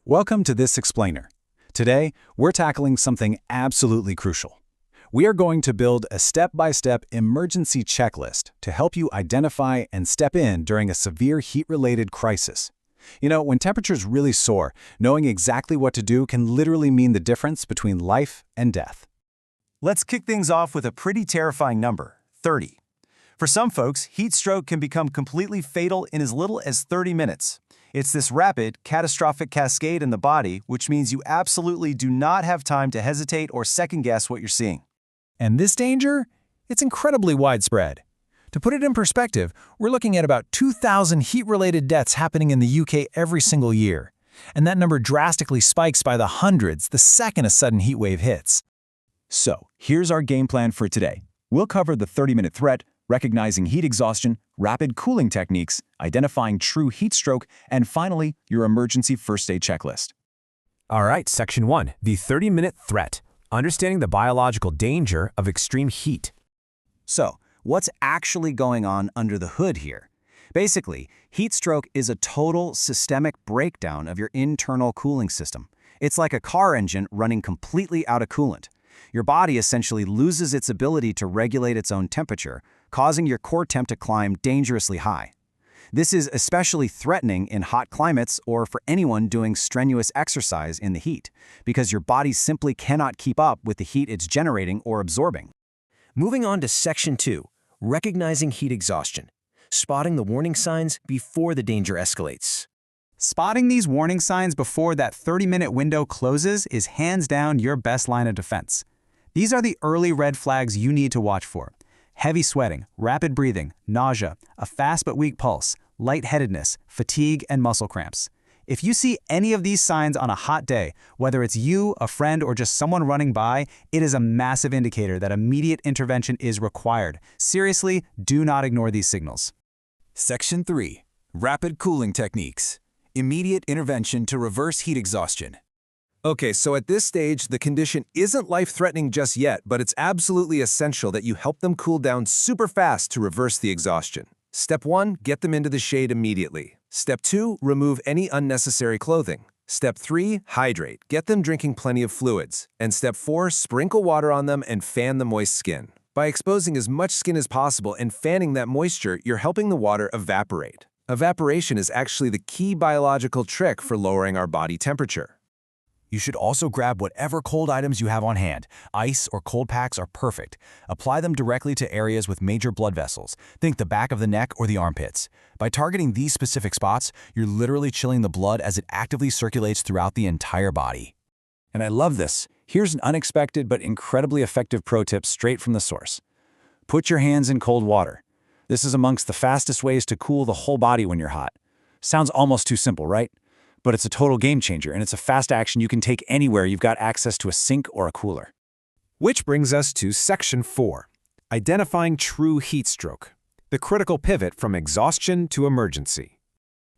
Welcome to this explainer. Today, we're tackling something absolutely crucial. We are going to build a step-by-step emergency checklist to help you identify and step in during a severe heat-related crisis. When temperatures really soar, knowing exactly what to do can literally mean the difference between life and death. Let's kick things off with a pretty terrifying number, 30. For some folks, heat stroke can become completely fatal in as little as 30 minutes. It's this rapid, catastrophic cascade in the body, which means you absolutely do not have time to hesitate or second-guess what you're seeing. And this danger? It's incredibly widespread. To put it in perspective, we're looking at about 2,000 heat-related deaths happening in the UK every single year. And that number drastically spikes by the hundreds the second a sudden heat wave hits. So, here's our game plan for today. We'll cover the 30-minute threat, recognizing heat exhaustion, rapid cooling techniques, identifying true heat stroke, and finally, your emergency first aid checklist. All right, Section 1, the 30-minute threat, understanding the biological danger of extreme heat. So, what's actually going on under the hood here? Basically, heat stroke is a total systemic breakdown of your internal cooling system. It's like a car engine running completely out of coolant. Your body essentially loses its ability to regulate its own temperature, causing your core temp to climb dangerously high. This is especially threatening in hot climates or for anyone doing strenuous exercise in the heat, because your body simply cannot keep up with the heat it's generating or absorbing. Moving on to Section 2, recognizing heat exhaustion, spotting the warning signs before the danger escalates. Spotting these warning signs before that 30-minute window closes is hands down your best line of defense. These are the early red flags you need to watch for: heavy sweating, rapid breathing, nausea, a fast but weak pulse, lightheadedness, fatigue, and muscle cramps. If you see any of these signs on a hot day, whether it's you, a friend, or just someone running by, it is a massive indicator that immediate intervention is required. Seriously, do not ignore these signals. Section 3. Rapid cooling techniques. Immediate intervention to reverse heat exhaustion. Okay, so at this stage, the condition isn't life-threatening just yet, but it's absolutely essential that you help them cool down super fast to reverse the exhaustion. Step 1, get them into the shade immediately. Step 2, remove any unnecessary clothing. Step 3, hydrate. Get them drinking plenty of fluids. And Step 4, sprinkle water on them and fan the moist skin. By exposing as much skin as possible and fanning that moisture, you're helping the water evaporate. Evaporation is actually the key biological trick for lowering our body temperature. You should also grab whatever cold items you have on hand. Ice or cold packs are perfect. Apply them directly to areas with major blood vessels. Think the back of the neck or the armpits. By targeting these specific spots, you're literally chilling the blood as it actively circulates throughout the entire body. And I love this. Here's an unexpected but incredibly effective pro tip straight from the source. Put your hands in cold water. This is amongst the fastest ways to cool the whole body when you're hot. Sounds almost too simple, right? But it's a total game changer, and it's a fast action you can take anywhere you've got access to a sink or a cooler. Which brings us to Section 4, identifying true heat stroke, the critical pivot from exhaustion to emergency.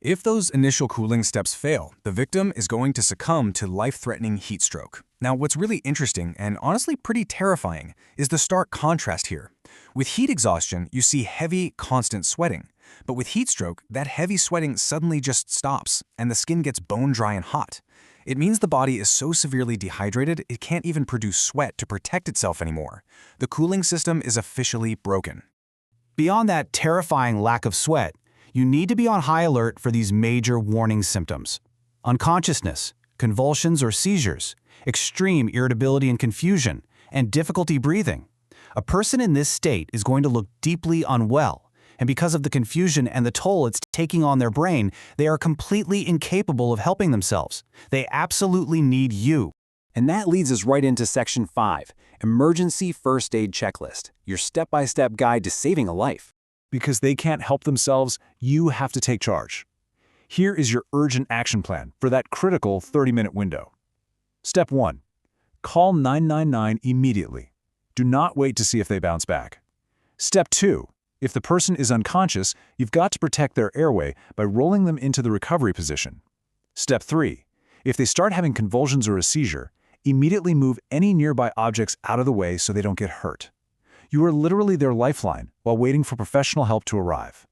If those initial cooling steps fail, the victim is going to succumb to life-threatening heat stroke. Now, what's really interesting and honestly pretty terrifying is the stark contrast here. With heat exhaustion, you see heavy, constant sweating. But with heat stroke, that heavy sweating suddenly just stops, and the skin gets bone dry and hot. It means the body is so severely dehydrated, it can't even produce sweat to protect itself anymore. The cooling system is officially broken. Beyond that terrifying lack of sweat, you need to be on high alert for these major warning symptoms: unconsciousness, convulsions or seizures, extreme irritability and confusion, and difficulty breathing. A person in this state is going to look deeply unwell. And because of the confusion and the toll it's taking on their brain, they are completely incapable of helping themselves. They absolutely need you. And that leads us right into Section 5, Emergency First Aid Checklist, your step-by-step guide to saving a life. Because they can't help themselves, you have to take charge. Here is your urgent action plan for that critical 30-minute window. Step 1. Call 999 immediately. Do not wait to see if they bounce back. Step 2. If the person is unconscious, you've got to protect their airway by rolling them into the recovery position. Step 3. If they start having convulsions or a seizure, immediately move any nearby objects out of the way so they don't get hurt. You are literally their lifeline while waiting for professional help to arrive.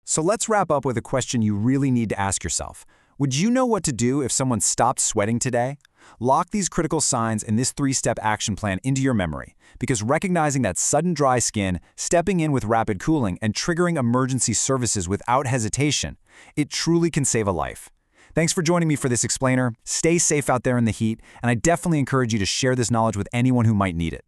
So let's wrap up with a question you really need to ask yourself. Would you know what to do if someone stopped sweating today? Lock these critical signs in this 3-step action plan into your memory, because recognizing that sudden dry skin, stepping in with rapid cooling, and triggering emergency services without hesitation, it truly can save a life. Thanks for joining me for this explainer. Stay safe out there in the heat, and I definitely encourage you to share this knowledge with anyone who might need it.